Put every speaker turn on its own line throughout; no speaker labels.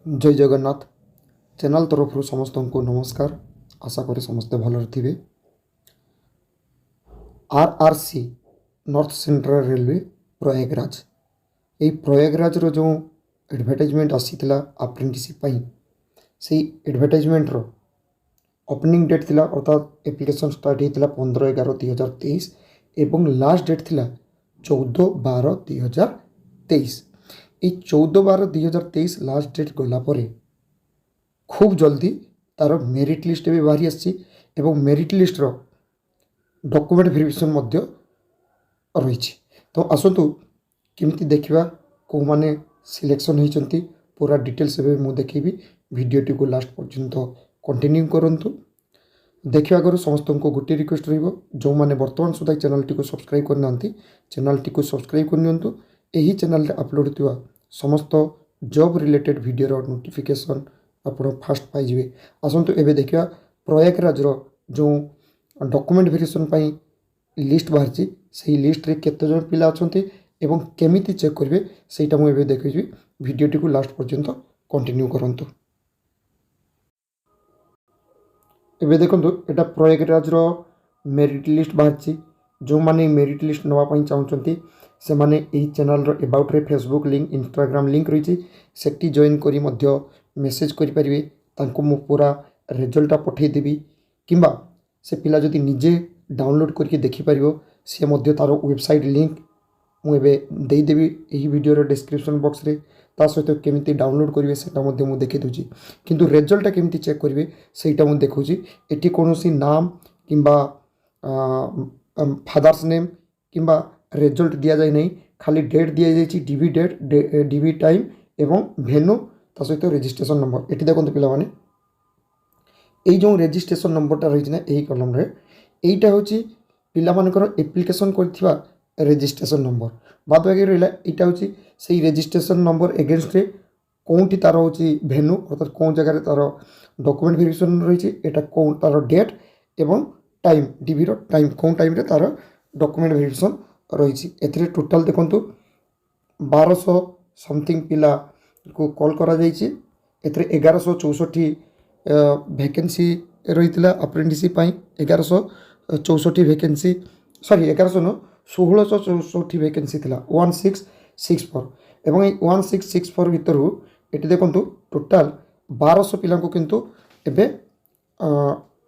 जय जगन्नाथ चैनल तरफ समस्त को नमस्कार। आशा करी समस्ते भल थे। RRC north central railway Prayagraj ये प्रयागराज रो जो एडवर्टाइजमेंट आसीथिला अप्रेंटिसशिप से एडवर्टाइजमेंट रो ओपनिंग डेट थिला अर्थात एप्लिकेशन स्टार्ट होता 15/11/2023 एवं लास्ट डेट थिला 14/12/2023। ये 14/12/2023 लास्ट डेट गलापर खूब जल्दी तार मेरिट लिस्ट भी बाहरी आसी मेरिट लिस्टर डॉक्यूमेंट वेरिफिकेशन रही। तो आसतु केमती देखा कौ माने सिलेक्शन होती पूरा डिटेल्स मुझे देखी वीडियोटी को लास्ट पर्यंत कंटिन्यू करंतु। देखा आगे समस्त को गोटे रिक्वेस्ट रो मैंने बर्तमान सुधा चैनल टी को सब्सक्राइब करना चैनल टी को सब्सक्राइब करनी। यही चैनल अपलोड होता समस्त जॉब रिलेटेड वीडियो नोटिफिकेशन आप फास्ट पाइबे। आसतु एवं देखा प्रयागराज जो डॉक्यूमेंट वेरिफिकेशन लिस्ट बाहरी से लिस्ट रे केते जन पिला अछंती एवं केमिति चेक करेंगे सेटा मुझे देखी वीडियोटी को लास्ट पर्यंत कंटिन्यू करंतु। एबे देखो यहाँ प्रयागराज मेरिट लिस्ट बाहरी जो माने मेरिट लिस्ट नापी चाहते से माने यही चैनल एबाउट रे फेसबुक लिंक इंस्टाग्राम लिंक रही से जॉइन करी मध्य मेसेज करें तांको मु पूरा रिजल्ट पठेदेवी किंबा से पिला जदि निजे डाउनलोड करके देखिपर सी मध्य तार वेबसाइट लिंक मुझे देदेवी यही वीडियो डिस्क्रिप्शन बॉक्स रे ता सहित केमिति डाउनलोड करेंगे से देखी दूसरी किंतु रिजल्ट केमिति चेक करेंगे सेटा मुझे देखुची। एटी कौनसी नाम किंबा फादर्स नेम किंबा रिजल्ट दि जाए नहीं खाली डेट दि जाए डीवी डेट डीवी टाइम एवं भेन्यू ता सहित रजिस्ट्रेशन नंबर। ये देखो पे ये जो रजिस्ट्रेशन नंबरटा रही ना यही कलम यहीटा हूँ पिलामानकर एप्लिकेशन करथिबा रजिस्ट्रेशन नंबर बाद बाकी रहा यहाँ हूँ से रजिस्ट्रेशन नंबर एगेन्स्ट कौटी तार हूँ भेन्यू अर्थात कौन जगह तार डॉक्यूमेंट वेरिफिकेशन रही है कौन तार डेट एवं टाइम डीवी टाइम कौन टाइम तार डॉक्यूमेंट वेरिफिकेशन रही है। टोटाल देखो 1200 समथिंग पिला को कॉल करा जाइए। 1164 वैकेंसी रही अप्रेंटिसशिप 1164 वैकेंसी सॉरी 1100 न 1664 वैकेंसी थी 1664 एवं 1664 भितर ये देखो टोटाल 1200 पिला किंतु एबे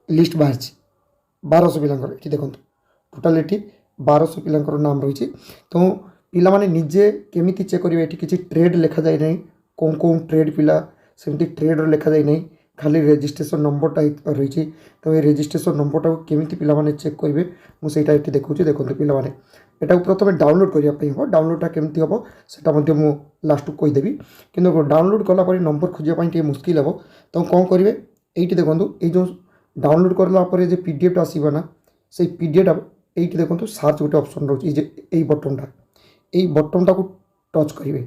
लिस्ट बाहर 1200 पिला ये देखो टोटाल ये 1200 पिला नाम रही। तो पिला माने निजे केमिति चेक करेंगे ये किसी ट्रेड लिखा जाए नहीं कौन कौन ट्रेड पिला सेमती ट्रेड लिखा जाए नहीं खाली रजिस्ट्रेशन नंबरटा रही। तो ये रजिस्ट्रेशन नंबरटा केमिति पिला माने चेक करेंगे मुझे देखुँ देखो पिला माने एटा प्रथम डाउनलोड करने हम डाउनलोडटा केमती हम से लास्ट को कहीदेवी कि डाउनलोड कलापर नंबर खोजापी मुस्किल हे। तो कौन करेंगे ये देखो ये जो डाउनलोड कलापर जो पीडीएफ आसो ना से पीडीएफ ये देखो सार्च गोटे ऑप्शन रोचे ये बटनटा यही बटनटा को टच करेंगे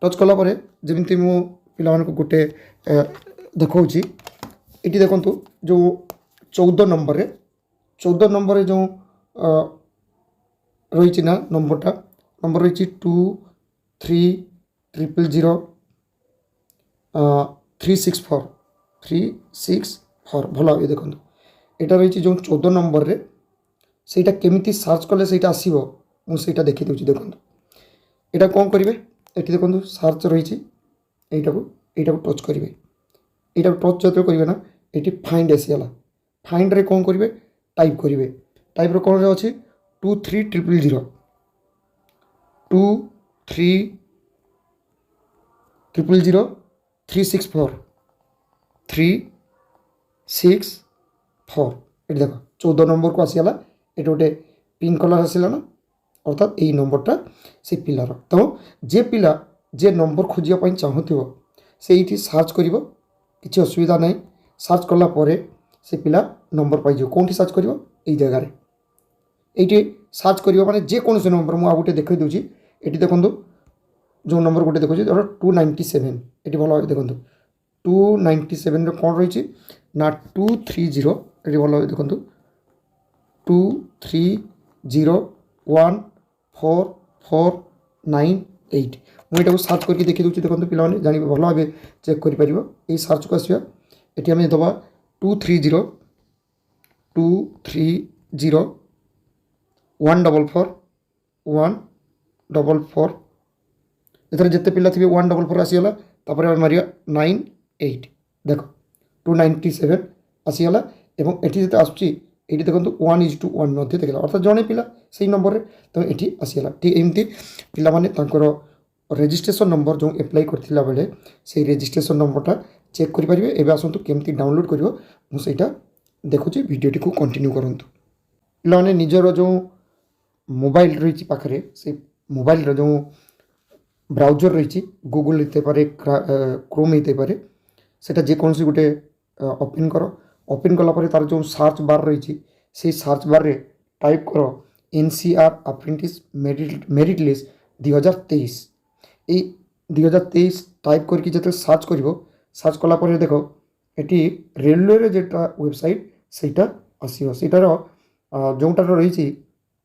टच कलापर जमी मु पिला गोटे देखा ये देखो जो 14 नंबर जो रही ना नंबर रही 2300 364 भल ये देखो यहाँ रही जो 14 नंबर रे सेटा केमिति सर्च कले सेटा आसीबो मुझे देखी दूसरी देखो यहाँ कौन करेंगे ये देखो सर्च रही यहाँ टच करेंगे यहाँ टच जो करेंगे ना ये फाइंड आसीगला फाइंड रे कौन करेंगे टाइप करेंगे टाइप कौन अच्छे 23000 364 ये देख 14 नंबर को आसीगला ये गोटे पिंक कलर आसला ना अर्थात यही नंबरटा से पिलार। तो जे पिला जे नंबर खोजापी चाहूब से ये सर्च कर किसी असुविधा नहीं सर्च कलापर से पिला नंबर पाई कौन सर्च कर यही जगार ये सर्च कर माने जेकोसी नंबर मुझे गोटे देख दूसरी ये देखो जो नंबर गोटे देखो 297 ये भल देखो 297 कौन रही ना 230 ये भल देखो 2301449 8 मुझे यहाँ सर्च करके देखी दूसरी देखो पे जान भल भाव चेक कर ये सर्च को आसवा ये आम दबा 230 144 144 एथर जिते पिला थे 144 आसीगला तापर मारिया 98 देख 297 आसीगला एवं एटी जिते आसुची ये देखो 1:1 मध्य देखला अर्थात जड़े पिला से नंबर में तो ये आसीगला ठीक एमती पिला रेजिस्ट्रेशन नंबर जो एप्लाई करथिला बेले से रेजिस्ट्रेशन नंबरटा चेक करि परिबे एबे आसंतु केमती डाउनलोड करिवो मु सेटा देखुची वीडियोटी को कंटिन्यू करंतु पिलाने निजर जो मोबाइल रही पाखरे से मोबाइल जो ब्राउजर रही गूगल होते पारे क्रोम होते पारे सेटा जेकोसी गोटे ओपन कर ओपन कलापर तार जो सर्च बार रही से सर्च बार रे टाइप कर NCR अप्रेंटिस मेरिट लिस्ट 2023 ये 2023 टाइप करके जो सर्च कर सर्च कलापर देख ये रेलवे जेटा वेबसाइट सेटा आसो सेटार जोटार रही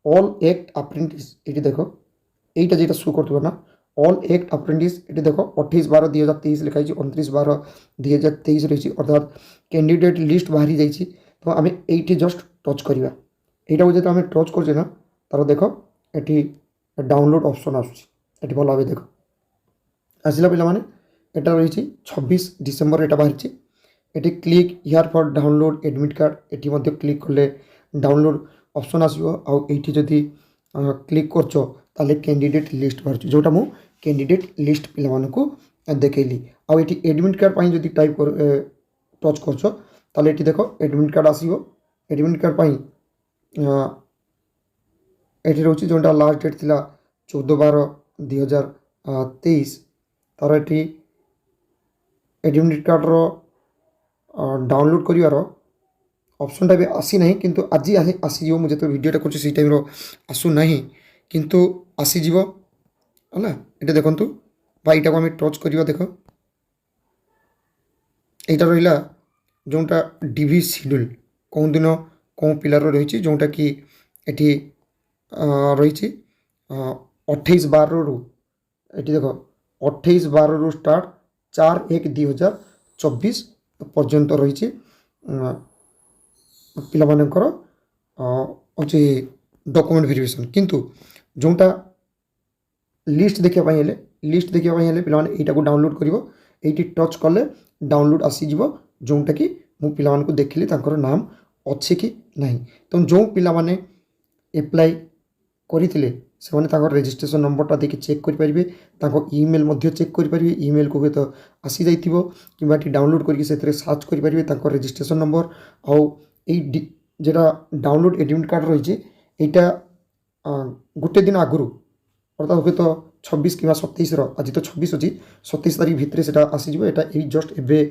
ऑल एक्ट अप्रेंटिस ये देख यहीटा जेटा शो कर ना ऑल एक्ट अप्रेंटिस ये देख 28/12/2023 लिखाई 29/12/2023 रही अर्थात कैंडिडेट लिस्ट बाहरी जाइए तो आम ये जस्ट टच करवा यहाँ को जो आम टच कर तार देख ये डाउनलोड ऑप्शन आसुची भल भाव देख आसला पे यहाँ रही 26 डिसेम्बर यहाँ बाहरी ये click here for download admit card ये क्लिक कले डाउनलोड ऑप्शन आसो आईटी जदि क्लिक कर कैंडिडेट लिस्ट बाहर जोटा मु कैंडिडेट लिस्ट पे देखली आईटी एडमिट कार्ड जदि टाइप कर टच कर देख एडमिट कार्ड आसो एडमिट कार्ड ये रोचे जोटा लास्ट डेट थी 14/12/2023 तार ये एडमिट कार्ड डाउनलोड कर ऑप्शन भी आसी ना किंतु आज आसीज मुझे तो वीडियोटा कर टाइम आसुना किंतु आसीज है ये देखूँ यहाँ को आम टच करवा देख यहाँ रहा जोटा डीवी शेड्यूल कौन दिन कौन पिलार रही जोटा कि ये रही 28/12 ये देख 28/12 स्टार्ट 4/1/2024 पर्यंत रही पिलामानकर अच्छे डॉक्यूमेंट वेरिफिकेशन किंतु जोटा लिस्ट देखापी लिस्ट देखापी पे यहाँ को डाउनलोड कर ये टच कले डाउनलोड आसीज जोटा कि मु पिला देखिली नाम अच्छे कि नहीं तो जो पिला माने एप्लाई करते से रेजिस्ट्रेशन नंबरटा देखिए चेक करेंगे ईमेल चेक करेंगे ईमेल को तो आसी जाइए कि डाउनलोड करके सर्च करेंगे रेजिस्ट्रेशन नंबर आउ जेटा डाउनलोड एडमिट कार्ड रही गोटे दिन आगु अर्थात हुए तो 26 कि 27 आज तो 26 अच्छी 27 तारीख भितर से आसीज ये जस्ट एवं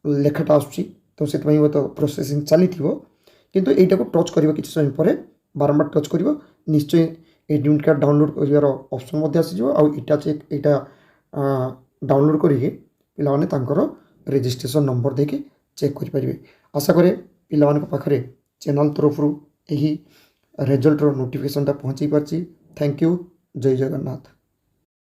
लेखाटा आसूँ तो से हूँ तो प्रोसेसिंग चली किंतु यहाँ को टच कर किसी समय पर बारंबार टच कर निश्चय एडमिट कार्ड डाउनलोड कर ऑप्शन आसीटा चेक यहाँ डाउनलोड करके पे रेजिस्ट्रेशन नंबर देके चेक करेंगे आशा करे पिला पाखे चैनल तरफ यही रिजल्टर नोटिफिकेशनटा पहुँची पार्ची थैंक यू जय जगन्नाथ।